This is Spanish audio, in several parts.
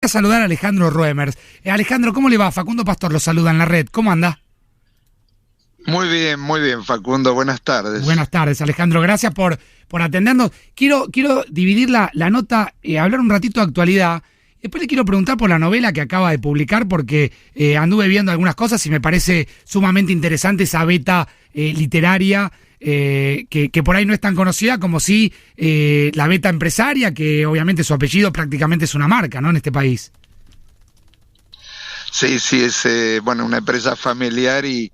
A saludar a Alejandro Roemers. Alejandro, ¿cómo le va? Facundo Pastor lo saluda en la red. ¿Cómo anda? Muy bien, Facundo. Buenas tardes. Buenas tardes, Alejandro. Gracias por atendernos. Quiero dividir la nota, hablar un ratito de actualidad. Después le quiero preguntar por la novela que acaba de publicar, porque anduve viendo algunas cosas y me parece sumamente interesante esa beta literaria, que por ahí no es tan conocida como si la beta empresaria, que obviamente su apellido prácticamente es una marca, ¿no?, en este país. Sí, es una empresa familiar y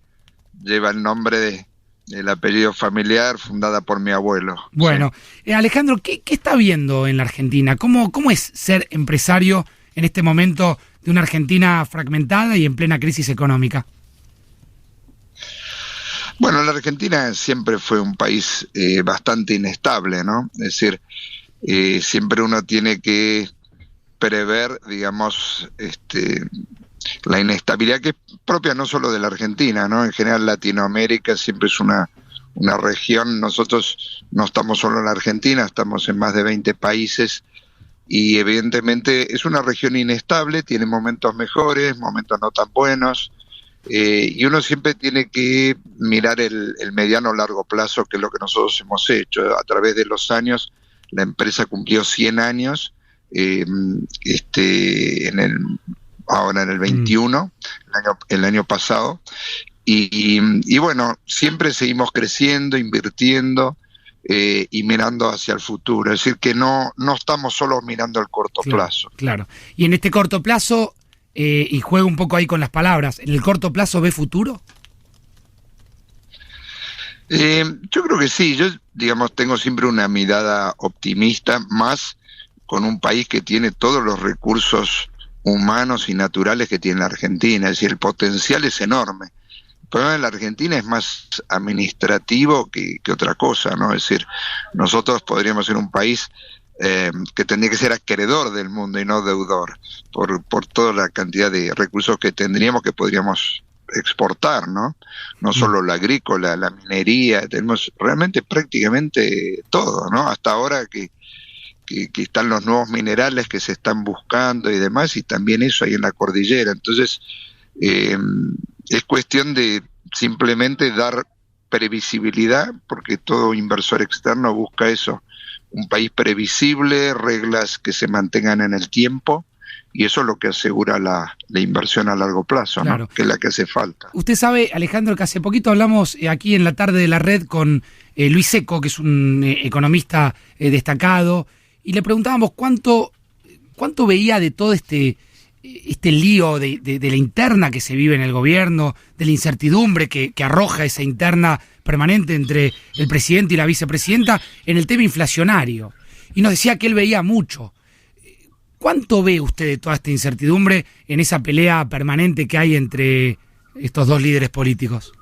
lleva el nombre del apellido familiar, fundada por mi abuelo. Bueno, sí. Alejandro, ¿qué está viendo en la Argentina? ¿Cómo es ser empresario en este momento de una Argentina fragmentada y en plena crisis económica? Bueno, la Argentina siempre fue un país bastante inestable, ¿no? Es decir, siempre uno tiene que prever, digamos, la inestabilidad que es propia no solo de la Argentina, ¿no? En general Latinoamérica siempre es una región. Nosotros no estamos solo en la Argentina, estamos en más de 20 países y evidentemente es una región inestable, tiene momentos mejores, momentos no tan buenos, y uno siempre tiene que mirar el mediano o largo plazo, que es lo que nosotros hemos hecho. A través de los años la empresa cumplió 100 años, ahora en el 21, el año pasado, y bueno, siempre seguimos creciendo, invirtiendo y mirando hacia el futuro. Es decir, que no estamos solo mirando el corto plazo. Claro, y en este corto plazo, y juego un poco ahí con las palabras, ¿en el corto plazo ve futuro? Yo creo que sí. Yo, digamos, tengo siempre una mirada optimista, más con un país que tiene todos los recursos humanos y naturales que tiene la Argentina. Es decir, el potencial es enorme. El problema de la Argentina es más administrativo que otra cosa, ¿no? Es decir, nosotros podríamos ser un país que tendría que ser acreedor del mundo y no deudor, por toda la cantidad de recursos que tendríamos, que podríamos exportar, ¿no? No solo la agrícola, la minería, tenemos realmente prácticamente todo, ¿no? Hasta ahora que están los nuevos minerales que se están buscando y demás, y también eso hay en la cordillera. Entonces, es cuestión de simplemente dar previsibilidad, porque todo inversor externo busca eso, un país previsible, reglas que se mantengan en el tiempo, y eso es lo que asegura la inversión a largo plazo, ¿no? Claro. Que es la que hace falta. Usted sabe, Alejandro, que hace poquito hablamos aquí en la tarde de la red con Luis Seco, que es un economista destacado, y le preguntábamos cuánto veía de todo este lío de la interna que se vive en el gobierno, de la incertidumbre que arroja esa interna permanente entre el presidente y la vicepresidenta en el tema inflacionario. Y nos decía que él veía mucho. ¿Cuánto ve usted de toda esta incertidumbre en esa pelea permanente que hay entre estos dos líderes políticos?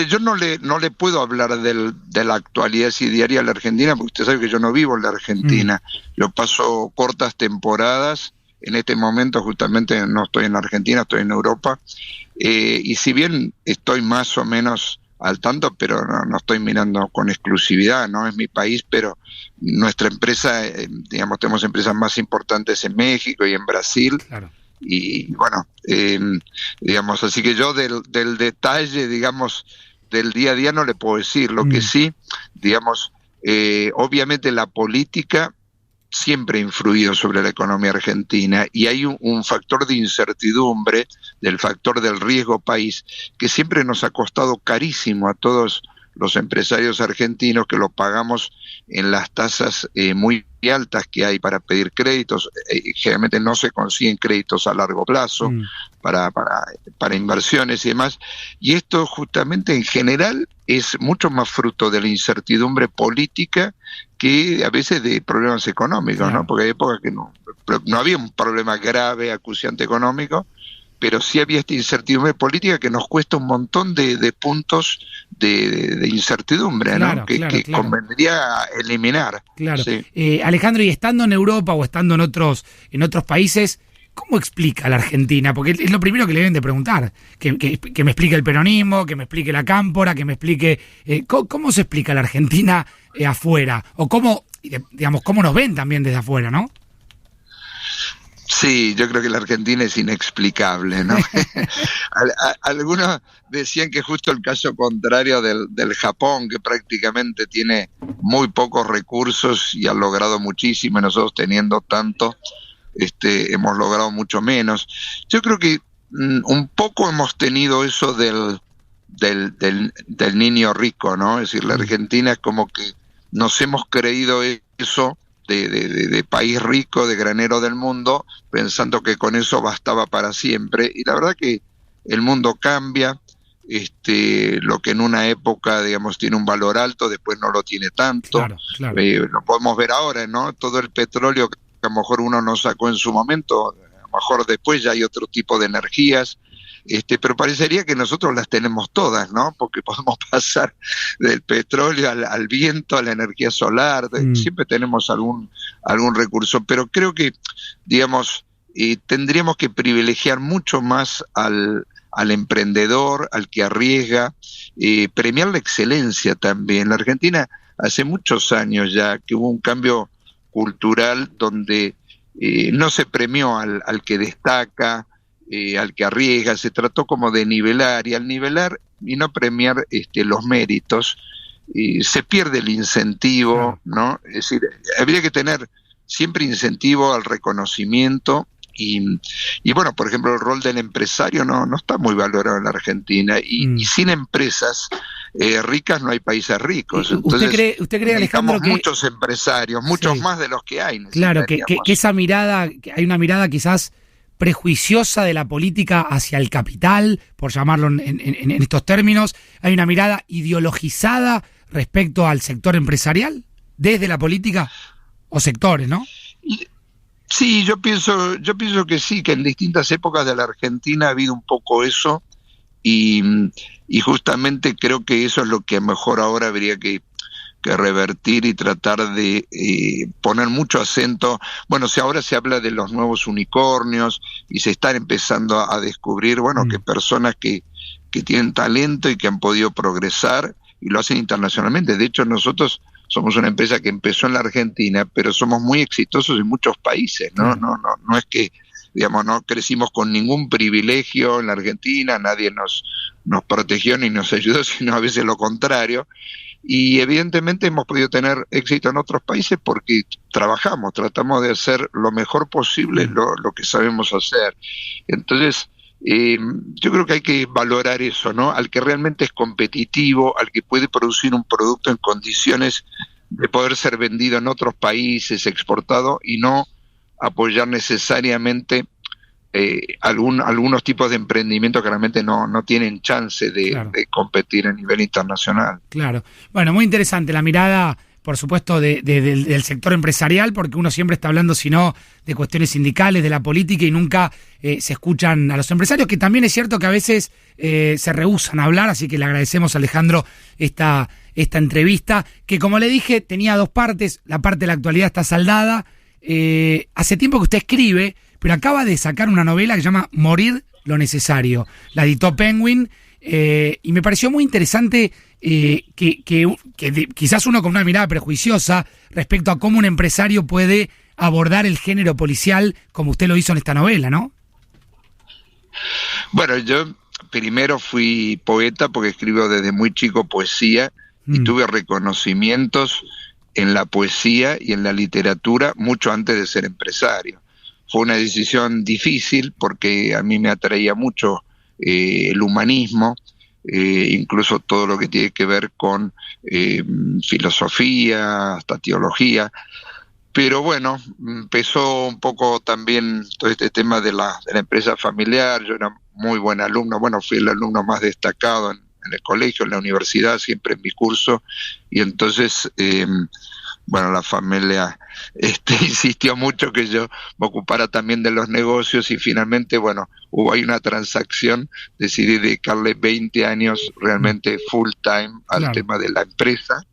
Yo no le puedo hablar de la actualidad diaria de la Argentina, porque usted sabe que yo no vivo en la Argentina. Yo paso cortas temporadas. En este momento justamente no estoy en la Argentina, estoy en Europa, y si bien estoy más o menos al tanto, pero no estoy mirando con exclusividad, no es mi país, pero nuestra empresa, digamos, tenemos empresas más importantes en México y en Brasil. Claro. Y bueno, digamos, así que yo del detalle, digamos, del día a día no le puedo decir. Lo que sí, digamos, obviamente la política siempre ha influido sobre la economía argentina, y hay un factor de incertidumbre, del factor del riesgo país, que siempre nos ha costado carísimo a todos los empresarios argentinos, que lo pagamos en las tasas muy altas que hay para pedir créditos. Generalmente no se consiguen créditos a largo plazo para inversiones y demás, y esto justamente en general es mucho más fruto de la incertidumbre política que a veces de problemas económicos, ¿no? Porque hay épocas que no había un problema grave, acuciante económico, pero sí había esta incertidumbre política que nos cuesta un montón de puntos de incertidumbre, claro, ¿no? Que convendría eliminar. Claro. Sí. Alejandro, y estando en Europa o estando en otros países, ¿cómo explica la Argentina? Porque es lo primero que le deben de preguntar, que me explique el peronismo, que me explique la cámpora, que me explique cómo se explica la Argentina afuera, o cómo nos ven también desde afuera, ¿no? Sí, yo creo que la Argentina es inexplicable, ¿no? Algunos decían que justo el caso contrario del Japón, que prácticamente tiene muy pocos recursos y ha logrado muchísimo, y nosotros teniendo tanto, hemos logrado mucho menos. Yo creo que un poco hemos tenido eso del niño rico, ¿no? Es decir, la Argentina es como que nos hemos creído eso de país rico, de granero del mundo, pensando que con eso bastaba para siempre. Y la verdad que el mundo cambia, lo que en una época, digamos, tiene un valor alto, después no lo tiene tanto. Claro, claro. Lo podemos ver ahora, ¿no? Todo el petróleo que a lo mejor uno no sacó en su momento, a lo mejor después ya hay otro tipo de energías. Pero parecería que nosotros las tenemos todas, ¿no? Porque podemos pasar del petróleo al viento, a la energía solar, siempre tenemos algún recurso, pero creo que, digamos, tendríamos que privilegiar mucho más al emprendedor, al que arriesga, premiar la excelencia también. La Argentina hace muchos años ya que hubo un cambio cultural donde no se premió al que destaca, al que arriesga, se trató como de nivelar, y al nivelar y no premiar los méritos, se pierde el incentivo, ¿no? Es decir, habría que tener siempre incentivo al reconocimiento, y bueno, por ejemplo, el rol del empresario no está muy valorado en la Argentina, y sin empresas ricas no hay países ricos. Entonces, ¿Usted cree, Alejandro, que muchos empresarios, muchos más de los que hay? Claro, que esa mirada, que hay una mirada quizás prejuiciosa de la política hacia el capital, por llamarlo en estos términos? ¿Hay una mirada ideologizada respecto al sector empresarial desde la política o sectores, no? Sí, yo pienso que sí, que en distintas épocas de la Argentina ha habido un poco eso, y justamente creo que eso es lo que a lo mejor ahora habría que revertir y tratar de poner mucho acento. Bueno, si ahora se habla de los nuevos unicornios y se están empezando a descubrir, bueno, que personas que tienen talento y que han podido progresar y lo hacen internacionalmente. De hecho, nosotros somos una empresa que empezó en la Argentina, pero somos muy exitosos en muchos países, ¿no? No es que, digamos, no crecimos con ningún privilegio en la Argentina, nadie nos protegió ni nos ayudó, sino a veces lo contrario. Y evidentemente hemos podido tener éxito en otros países porque tratamos de hacer lo mejor posible lo que sabemos hacer. Entonces, yo creo que hay que valorar eso, ¿no? Al que realmente es competitivo, al que puede producir un producto en condiciones de poder ser vendido en otros países, exportado, y no apoyar necesariamente algunos tipos de emprendimiento que realmente no tienen chance de competir a nivel internacional. Claro. Bueno, muy interesante la mirada, por supuesto, del sector empresarial, porque uno siempre está hablando, si no, de cuestiones sindicales, de la política, y nunca se escuchan a los empresarios, que también es cierto que a veces se rehúsan a hablar, así que le agradecemos a Alejandro esta entrevista, que como le dije, tenía dos partes. La parte de la actualidad está saldada. Hace tiempo que usted escribe, pero acaba de sacar una novela que se llama Morir lo necesario. La editó Penguin, y me pareció muy interesante que quizás uno con una mirada prejuiciosa respecto a cómo un empresario puede abordar el género policial como usted lo hizo en esta novela, ¿no? Bueno, yo primero fui poeta porque escribo desde muy chico poesía, y tuve reconocimientos en la poesía y en la literatura mucho antes de ser empresario. Fue una decisión difícil porque a mí me atraía mucho el humanismo, incluso todo lo que tiene que ver con filosofía, hasta teología. Pero bueno, empezó un poco también todo este tema de la empresa familiar. Yo era muy buen alumno, bueno, fui el alumno más destacado en el colegio, en la universidad, siempre en mi curso, y entonces bueno, la familia insistió mucho que yo me ocupara también de los negocios, y finalmente, bueno, hubo ahí una transacción, decidí dedicarle 20 años realmente full time al tema de la empresa,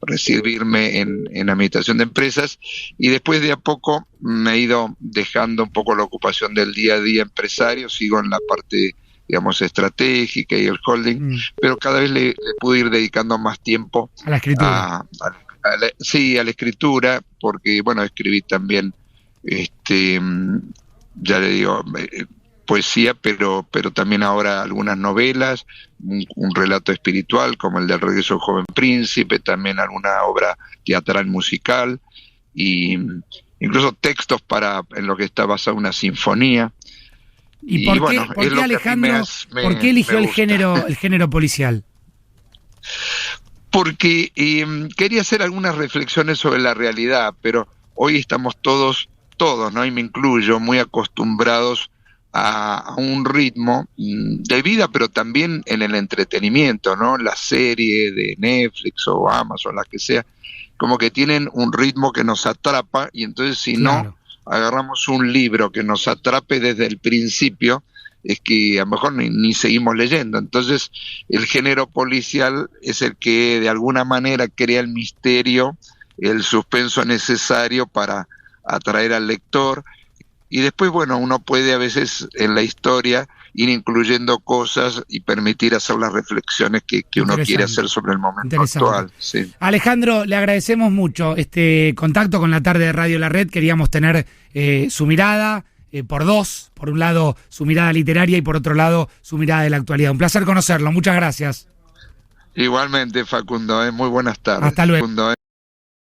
recibirme en administración de empresas, y después de a poco me he ido dejando un poco la ocupación del día a día empresario, sigo en la parte, digamos, estratégica y el holding, pero cada vez le pude ir dedicando más tiempo a la escritura. Sí, a la escritura, porque bueno, escribí también ya le digo, poesía, pero también ahora algunas novelas, un relato espiritual como el del Regreso del Joven Príncipe, también alguna obra teatral musical, y incluso textos en lo que está basada una sinfonía. ¿Y por qué, Alejandro, por qué eligió el género policial? Porque quería hacer algunas reflexiones sobre la realidad, pero hoy estamos todos, ¿no? Y me incluyo, muy acostumbrados a un ritmo de vida, pero también en el entretenimiento, ¿no? La serie de Netflix o Amazon, la que sea, como que tienen un ritmo que nos atrapa, y entonces si no agarramos un libro que nos atrape desde el principio, es que a lo mejor ni seguimos leyendo. Entonces el género policial es el que de alguna manera crea el misterio, el suspenso necesario para atraer al lector, y después, bueno, uno puede a veces en la historia ir incluyendo cosas y permitir hacer las reflexiones que uno quiere hacer sobre el momento actual. Sí. Alejandro, le agradecemos mucho este contacto con la tarde de Radio La Red. Queríamos tener su mirada por dos, por un lado su mirada literaria y por otro lado su mirada de la actualidad. Un placer conocerlo, muchas gracias. Igualmente, Facundo, muy buenas tardes. Hasta luego.